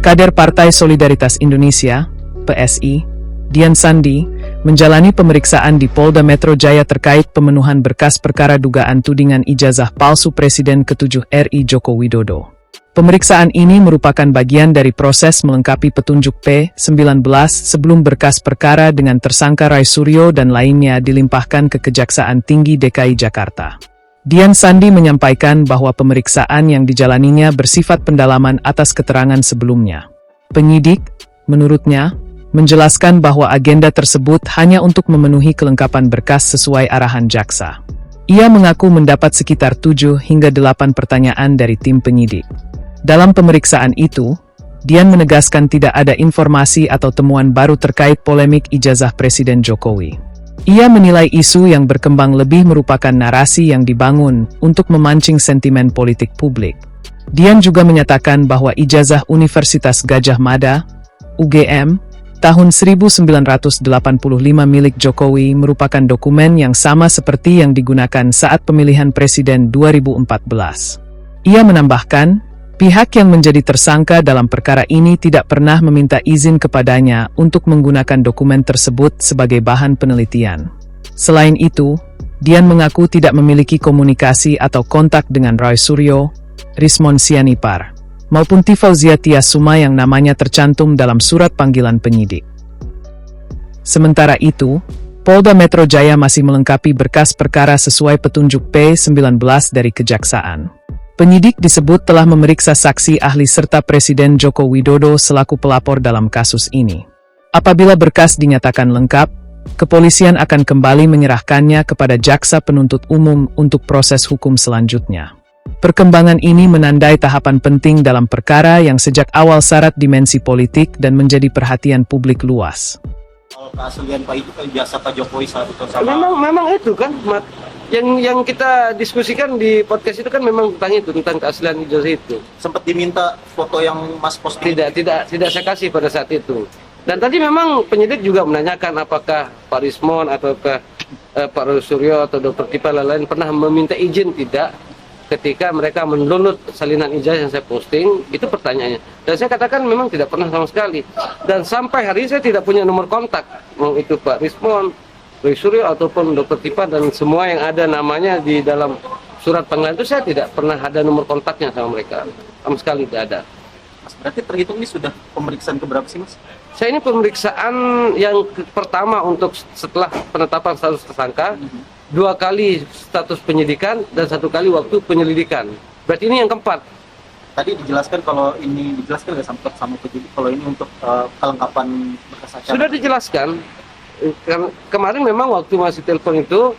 Kader Partai Solidaritas Indonesia, PSI, Dian Sandi, menjalani pemeriksaan di Polda Metro Jaya terkait pemenuhan berkas perkara dugaan tudingan ijazah palsu Presiden ke-7 RI Joko Widodo. Pemeriksaan ini merupakan bagian dari proses melengkapi petunjuk P19 sebelum berkas perkara dengan tersangka Roy Suryo dan lainnya dilimpahkan ke Kejaksaan Tinggi DKI Jakarta. Dian Sandi menyampaikan bahwa pemeriksaan yang dijalaninya bersifat pendalaman atas keterangan sebelumnya. Penyidik, menurutnya, menjelaskan bahwa agenda tersebut hanya untuk memenuhi kelengkapan berkas sesuai arahan jaksa. Ia mengaku mendapat sekitar 7 hingga 8 pertanyaan dari tim penyidik. Dalam pemeriksaan itu, Dian menegaskan tidak ada informasi atau temuan baru terkait polemik ijazah Presiden Jokowi. Ia menilai isu yang berkembang lebih merupakan narasi yang dibangun untuk memancing sentimen politik publik. Dian juga menyatakan bahwa ijazah Universitas Gadjah Mada, UGM, tahun 1985 milik Jokowi merupakan dokumen yang sama seperti yang digunakan saat pemilihan Presiden 2014. Ia menambahkan, pihak yang menjadi tersangka dalam perkara ini tidak pernah meminta izin kepadanya untuk menggunakan dokumen tersebut sebagai bahan penelitian. Selain itu, Dian mengaku tidak memiliki komunikasi atau kontak dengan Roy Suryo, Rismon Sianipar, maupun Tifauzia Tiasuma yang namanya tercantum dalam surat panggilan penyidik. Sementara itu, Polda Metro Jaya masih melengkapi berkas perkara sesuai petunjuk P19 dari Kejaksaan. Penyidik disebut telah memeriksa saksi ahli serta Presiden Joko Widodo selaku pelapor dalam kasus ini. Apabila berkas dinyatakan lengkap, kepolisian akan kembali menyerahkannya kepada jaksa penuntut umum untuk proses hukum selanjutnya. Perkembangan ini menandai tahapan penting dalam perkara yang sejak awal syarat dimensi politik dan menjadi perhatian publik luas. Kalau keaslian Pak itu kan biasa Pak Jokowi saat itu sama. Memang itu kan yang kita diskusikan di podcast itu kan memang tentang keaslian ijazah itu. Sempat diminta foto yang Mas posting. Tidak saya kasih pada saat itu. Dan tadi memang penyidik juga menanyakan apakah Pak Rismon atau Pak Roy Suryo atau Dr. Tipa lain pernah meminta izin tidak ketika mereka mendownload salinan ijazah yang saya posting, itu pertanyaannya. Dan saya katakan memang tidak pernah sama sekali. Dan sampai hari ini saya tidak punya nomor kontak, mau itu Pak Rismon, Roy Suryo ataupun Dr. Tipa dan semua yang ada namanya di dalam surat panggilan itu saya tidak pernah ada nomor kontaknya sama mereka. Sama sekali tidak ada. Mas, berarti terhitung ini sudah pemeriksaan keberapa sih Mas? Saya ini pemeriksaan yang pertama untuk setelah penetapan status tersangka, 2 kali status penyidikan dan 1 kali waktu penyelidikan. Berarti ini yang keempat. Tadi dijelaskan kalau ini dijelaskan nggak sama penyidik kalau ini untuk kelengkapan berkas acara? Sudah dijelaskan. Kemarin memang waktu masih telepon itu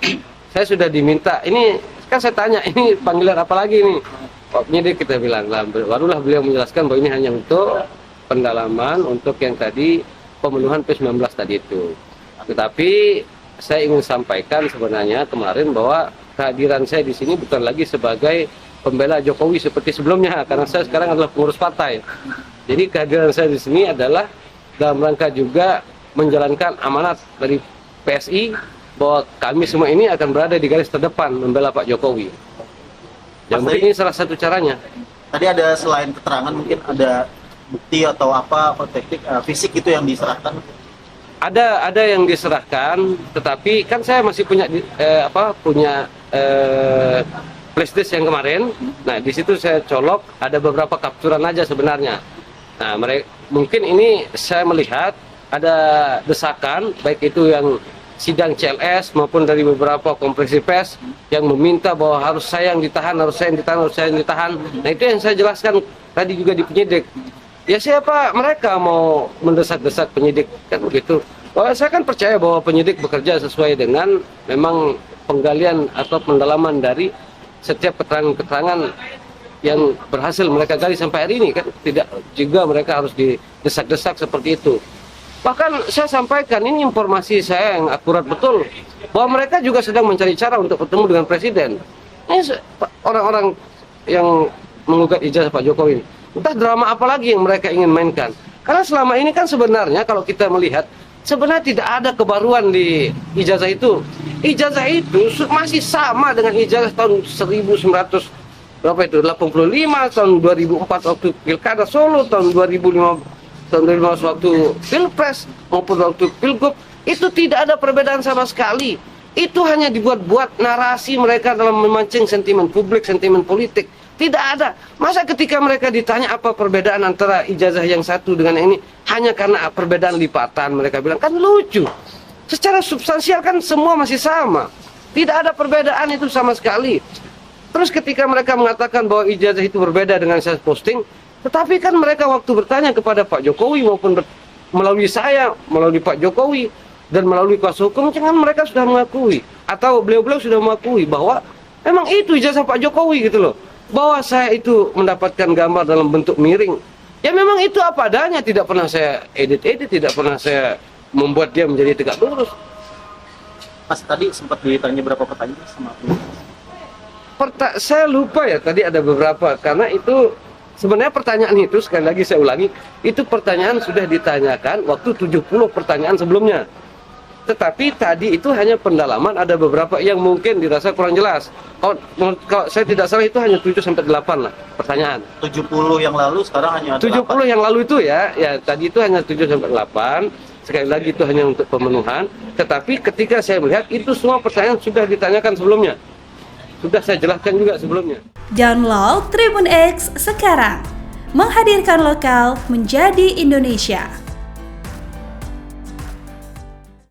saya sudah diminta. Ini kan saya tanya ini panggilan apa lagi nih? Pak penyidik kita bilang, barulah beliau menjelaskan bahwa ini hanya untuk pendalaman untuk yang tadi pemenuhan P19 tadi itu. Tetapi saya ingin sampaikan sebenarnya kemarin bahwa kehadiran saya di sini bukan lagi sebagai pembela Jokowi seperti sebelumnya, karena saya sekarang adalah pengurus partai. Jadi kehadiran saya di sini adalah dalam rangka juga menjalankan amanat dari PSI bahwa kami semua ini akan berada di garis terdepan membela Pak Jokowi. Dan mungkin ini salah satu caranya. Tadi ada selain keterangan mungkin ada bukti atau apa teknik fisik itu yang diserahkan? Ada yang diserahkan, tetapi kan saya masih punya flashdisk yang kemarin. Nah di situ saya colok ada beberapa kapturan aja sebenarnya. Nah mungkin ini saya melihat ada desakan baik itu yang sidang CLS maupun dari beberapa konferensi pers yang meminta bahwa harus saya yang ditahan, harus saya yang ditahan. Nah itu yang saya jelaskan tadi juga di penyidik. Ya siapa mereka mau mendesak-desak penyidik kan begitu. Saya kan percaya bahwa penyidik bekerja sesuai dengan memang penggalian atau pendalaman dari setiap keterangan-keterangan yang berhasil mereka gali sampai hari ini kan tidak juga mereka harus didesak-desak seperti itu. Bahkan saya sampaikan ini informasi saya yang akurat betul bahwa mereka juga sedang mencari cara untuk bertemu dengan presiden. Ini orang-orang yang menggugat ijazah Pak Jokowi, entah drama apa lagi yang mereka ingin mainkan. Karena selama ini kan sebenarnya kalau kita melihat sebenarnya tidak ada kebaruan di ijazah itu. Ijazah itu masih sama dengan ijazah tahun 1985 berapa itu 85 tahun 2004 waktu Pilkada Solo, tahun 2015 waktu Pilpres maupun waktu Pilgub, itu tidak ada perbedaan sama sekali. Itu hanya dibuat-buat narasi mereka dalam memancing sentimen publik, sentimen politik. Tidak ada. Masa ketika mereka ditanya apa perbedaan antara ijazah yang satu dengan ini, hanya karena perbedaan lipatan, mereka bilang, kan lucu. Secara substansial kan semua masih sama. Tidak ada perbedaan itu sama sekali. Terus ketika mereka mengatakan bahwa ijazah itu berbeda dengan saya posting, tetapi kan mereka waktu bertanya kepada Pak Jokowi maupun melalui saya, melalui Pak Jokowi, dan melalui kuasa hukum, kan mereka sudah mengakui, atau beliau-beliau sudah mengakui bahwa memang itu ijazah Pak Jokowi gitu loh. Bahwa saya itu mendapatkan gambar dalam bentuk miring. Ya memang itu apa adanya, tidak pernah saya edit-edit, tidak pernah saya membuat dia menjadi tegak lurus. Mas tadi sempat ditanya berapa pertanyaan sama aku. Saya lupa ya, tadi ada beberapa, karena itu sebenarnya pertanyaan itu, sekali lagi saya ulangi, itu pertanyaan sudah ditanyakan waktu 70 pertanyaan sebelumnya. Tetapi tadi itu hanya pendalaman, ada beberapa yang mungkin dirasa kurang jelas. Kalau saya tidak salah itu hanya 7-8 lah pertanyaan. 70 yang lalu sekarang hanya 70 yang lalu itu ya tadi itu hanya 7-8. Sekali lagi itu hanya untuk pemenuhan. Tetapi ketika saya melihat itu semua pertanyaan sudah ditanyakan sebelumnya. Sudah saya jelaskan juga sebelumnya. Download Tribun X sekarang. Menghadirkan lokal menjadi Indonesia.